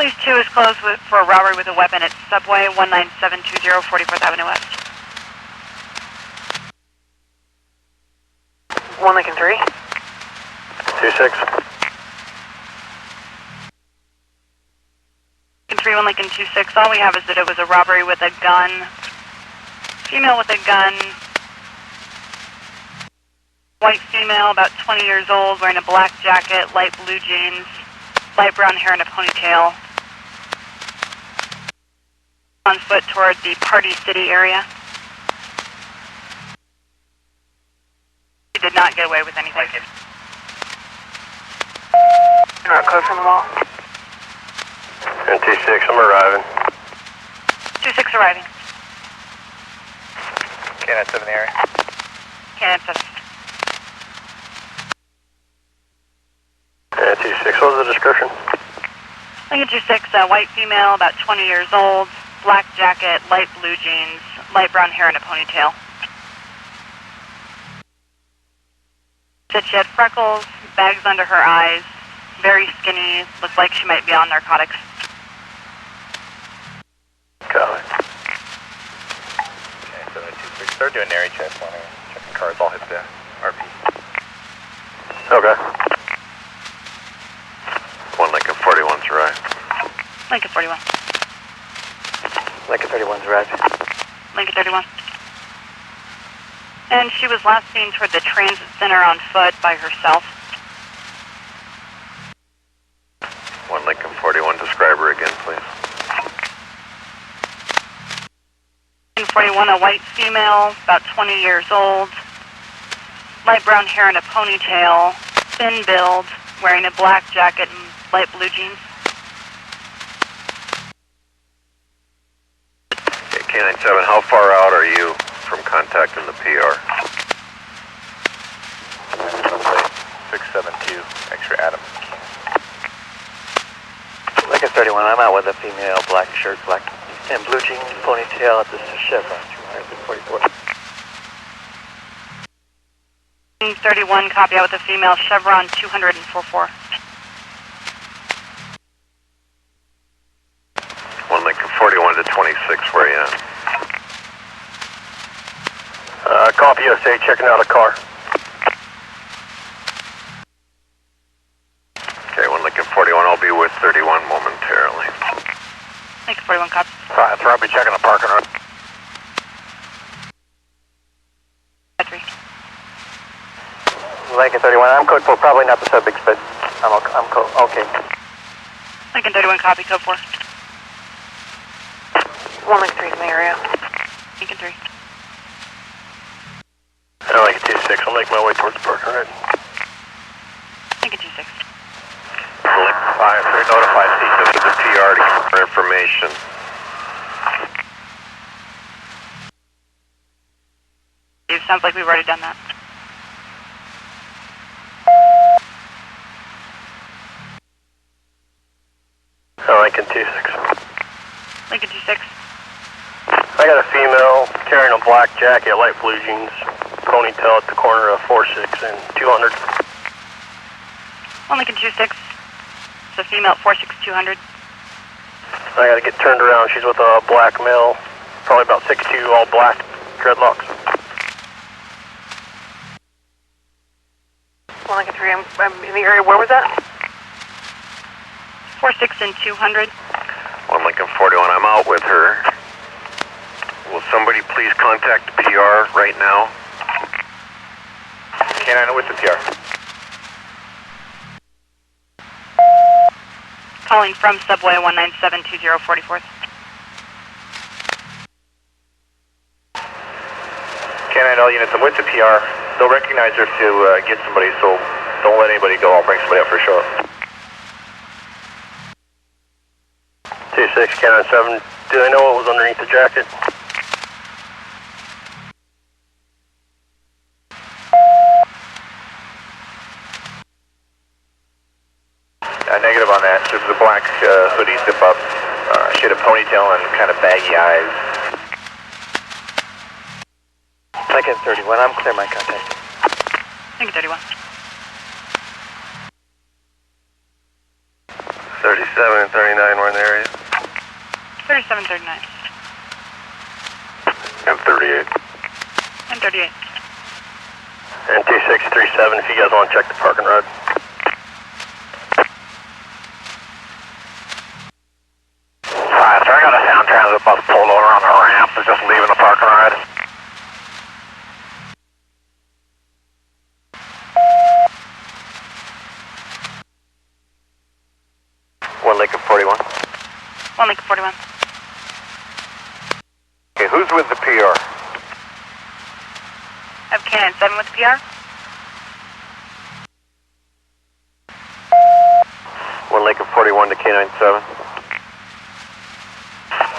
Police 2 is closed for a robbery with a weapon at Subway 19720 44th Avenue West. 1 Lincoln 3. 26. Lincoln 3, 1 Lincoln 26. All we have is that it was a robbery with a gun. Female with a gun. White female, about 20 years old, wearing a black jacket, light blue jeans, light brown hair and a ponytail. On foot toward the Party City area. She did not get away with anything. You're not close from the mall? And 26, I'm arriving. 26 arriving. Canine 7 area. Canine 7. And 26, what was the description? Lincoln 26, white female, about 20 years old, black jacket, light blue jeans, light brown hair and a ponytail. Said she had freckles, bags under her eyes, very skinny, looked like she might be on narcotics. Copy. Okay, so 26, start doing area checks on her. Checking cars, all hit the RP. Okay. 1 Lincoln 41's arrived. Lincoln 41. Lincoln 31's arrived. Lincoln 31. And she was last seen toward the transit center on foot by herself. 1 Lincoln 41, describe her again, please. Lincoln 41, a white female, about 20 years old, light brown hair and a ponytail, thin build, wearing a black jacket and light blue jeans. Okay, Canine 7, how far out are you from contacting the PR? 672, extra Adam. Lincoln 31, I'm out with a female, black shirt, black and blue jeans, ponytail at the Chevron 244. 31, copy out with a female, Chevron 244. 1 Lincoln 41 to 26, where are you at? Copy USA, checking out a car. Okay, 1 Lincoln 41, I'll be with 31 momentarily. Lincoln 41, copy. Alright, so I'll be checking the parking lot. 3. Lincoln 31, I'm code 4, probably not the subjects, but I'm code, okay. Lincoln 31, copy, code 4. 1 Lincoln 3's in the area. Lincoln 3. I like it 26, I'll make my way towards the parking lot. Lincoln 26. Lincoln 5, notify CISO to the PR to get more information. It sounds like we've already done that. Lincoln 26. Lincoln 26. I got a female carrying a black jacket, light blue jeans, ponytail at the corner of 46 and 200. 1 Lincoln 26. It's a female at 46200. I gotta get turned around. She's with a black male, probably about 6'2", all black, dreadlocks. 1 Lincoln 3, I'm in the area. Where was that? 46 and 200. 1 Lincoln 41, I'm out with her. Will somebody please contact the PR right now? Canine with the PR. Calling from Subway 19720 44th. Canine, all units, I'm with the PR. They'll recognize her to get somebody, so don't let anybody go. I'll bring somebody up for sure. 26, Canine 7, do they know what was underneath the jacket? Negative on that. There's a black hoodie zip up. She had a ponytail and kind of baggy eyes. Lincoln 31, I'm clear my contact. Lincoln 31. 37 and 39 were in the area. 37, 39. And 38. And 38. And 2637 if you guys want to check the parking ride. Alright, sir, I got a sound transit bus pulled over on the ramp. It's just leaving the parking ride. One Lincoln 41. 1 Lincoln 41. Okay, who's with the PR? I have Canine 7 with the PR. One Lincoln 41 to Canine 7.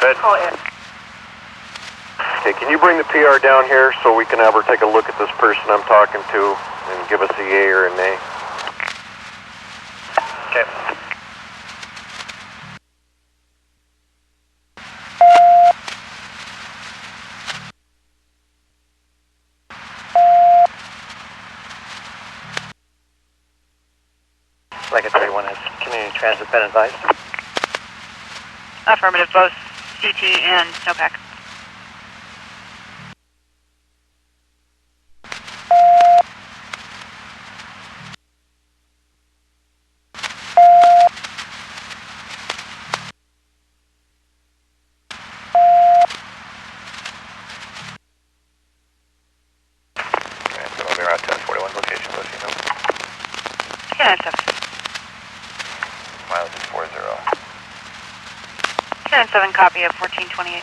Good. Call in. Okay, can you bring the PR down here so we can have her take a look at this person I'm talking to and give us a yay or a nay? Okay. Lincoln 31 has community transit been advised? Affirmative, both CT and snowpack. Okay, so I'll be around 1041 location, let you know. Canine 7. Miles is 40. Canine 7, copy of 1428.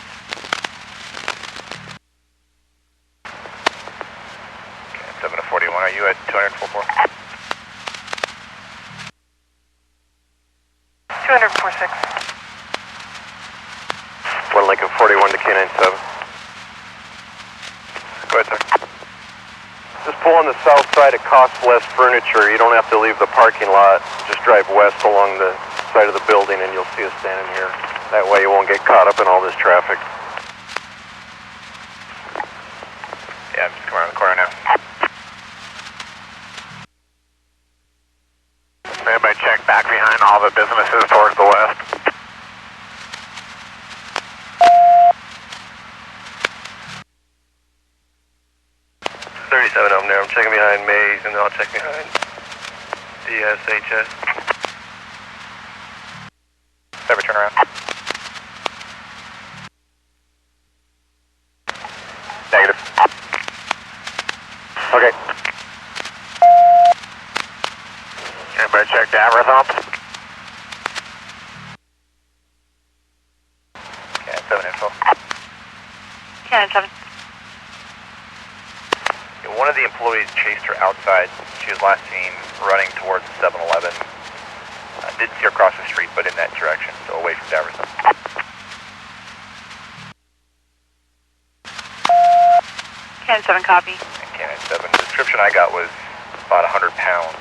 Okay, 7 to 41, are you at 244? 246. One Lincoln 41 to Canine 7. Go ahead, sir. Just pull on the south side of Cost Less Furniture. You don't have to leave the parking lot. Just drive west along the side of the building and you'll see us standing here. That way you won't get caught up in all this traffic. Yeah, I'm just coming around the corner now. Everybody check back behind all the businesses towards the west. Of them there. I'm checking behind Maze and then I'll check behind DSHS. Ever turn around? Negative. Okay. Everybody check the Aberthump. Okay, 7 info. Canine 7. One of the employees chased her outside. She was last seen running towards 7-Eleven. Didn't see her cross the street, but in that direction, so away from Daverson. Canine 7, copy. And Canine 7. The description I got was about 100 pounds.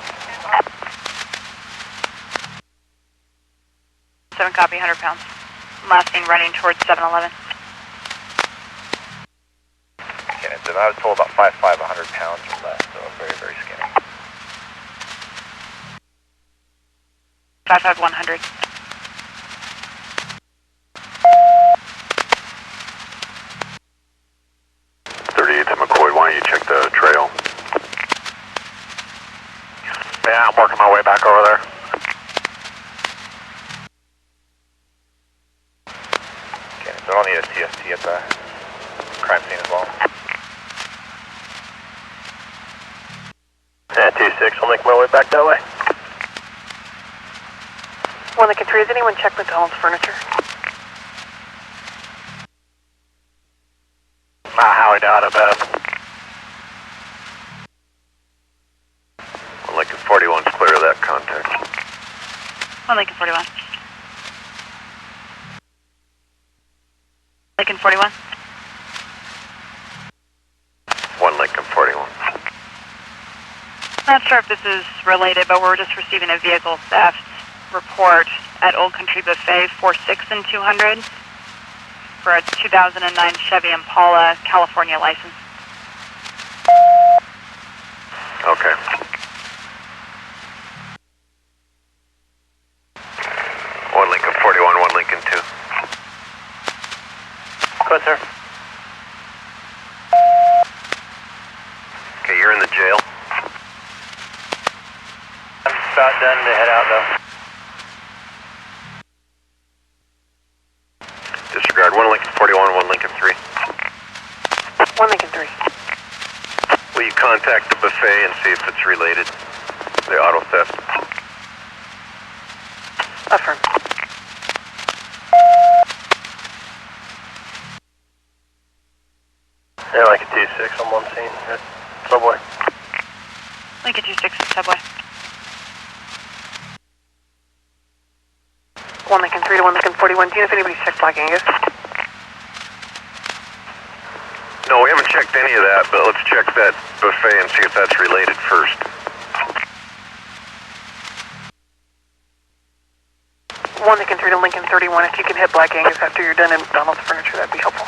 7, copy, 100 pounds. Last seen running towards 7-Eleven. Canine 7. I was told about 5'5", 100 pounds or less, so very, very skinny. 5'5", 100. To McCoy, why don't you check the trail? Yeah, I'm working my way back over there. Okay, so I'll need a TST at the crime scene as well. Yeah, 2-6, I'll make my way back that way. 1 Lincoln 3, has anyone checked McDonald's furniture? Howie down a bit. Well, Lincoln 41's clear of that contact. 1 Lincoln 41. Lincoln 41. 1 Lincoln 41. Not sure if this is related, but we're just receiving a vehicle theft report at Old Country Buffet, 46 and 200 for a 2009 Chevy Impala, California license. Okay. sir. Okay, you're in the jail. I'm about done to head out, though. Disregard 1 Lincoln 41, 1 Lincoln 3. 1 Lincoln 3. Will you contact the buffet and see if it's related? The auto theft. Affirm. Yeah, like a 2-6 on one scene at Subway. Lincoln 26 at Subway. 1 Lincoln 3 to 1 Lincoln 41. Do you know if anybody's checked Black Angus? No, we haven't checked any of that, but let's check that buffet and see if that's related first. 1 Lincoln 3 to Lincoln 31. If you can hit Black Angus after you're done in McDonald's Furniture, that'd be helpful.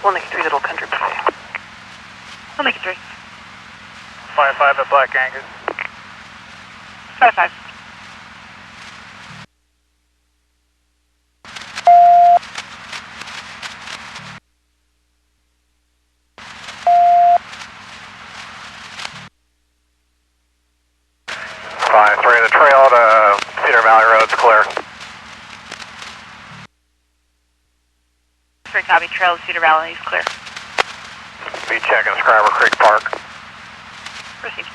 Lincoln 3 Little Country Buffet. 1 Lincoln 3. 5-5 at Black Angus. 5-5. The trail to Cedar Valley Road's clear. 3 copy. Trail to Cedar Valley is clear. Be checking Scriber Creek Park. Received.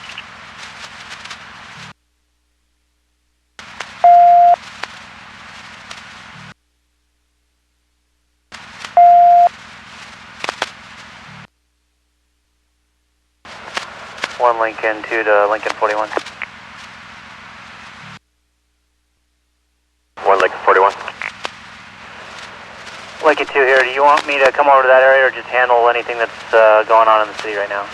One Lincoln 2 to Lincoln 41. 1 Lincoln 41. Lincoln 2 here. Do you want me to come over to that area or just handle anything that's going on in the city right now?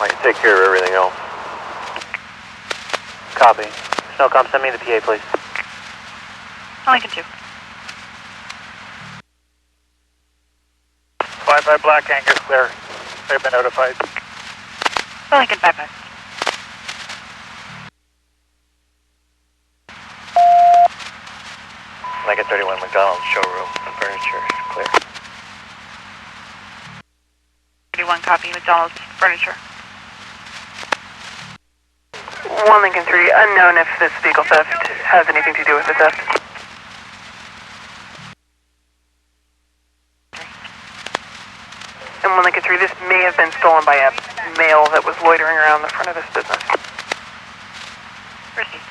I can take care of everything else. Copy. Snowcom, send me the PA, please. 1 Lincoln 2. 5-5 Black Angus, clear. They've been notified. 1 Lincoln 5-5. Lincoln 31 McDonald's showroom furniture, clear. 31 copy. McDonald's Furniture. 1 Lincoln 3. Unknown if this vehicle theft has anything to do with the theft. And 1 Lincoln 3, this may have been stolen by a male that was loitering around the front of this business. Received.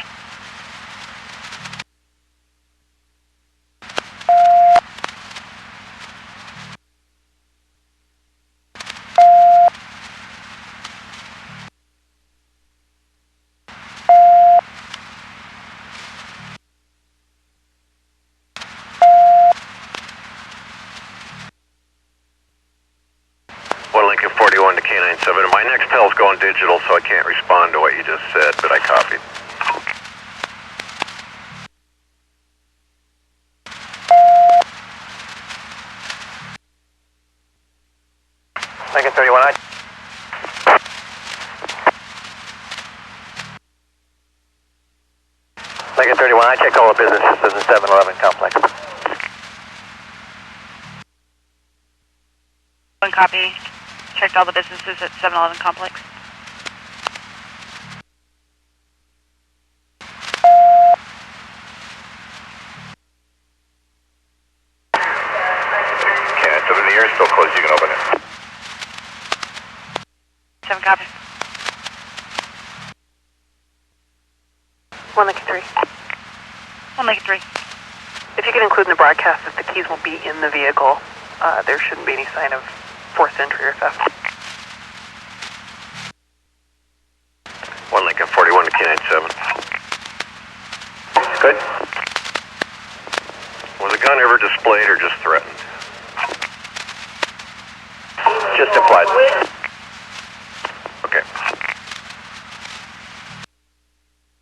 Lincoln 41 to K97. My next tell's going digital, so I can't respond to what you just said, but I copied. Lincoln 31, Lincoln 31, I checked all the businesses in the 7-Eleven complex. 1 copy. Checked all the businesses at 7-Eleven complex. Okay, so the ear's still closed, you can open it. 7 copy. 1 Lincoln 3. 1 Lincoln 3. If you can include in the broadcast that the keys will be in the vehicle, there shouldn't be any sign of forced entry or theft. 1 Lincoln 41 to K97. Good. Was a gun ever displayed or just threatened? Just implied.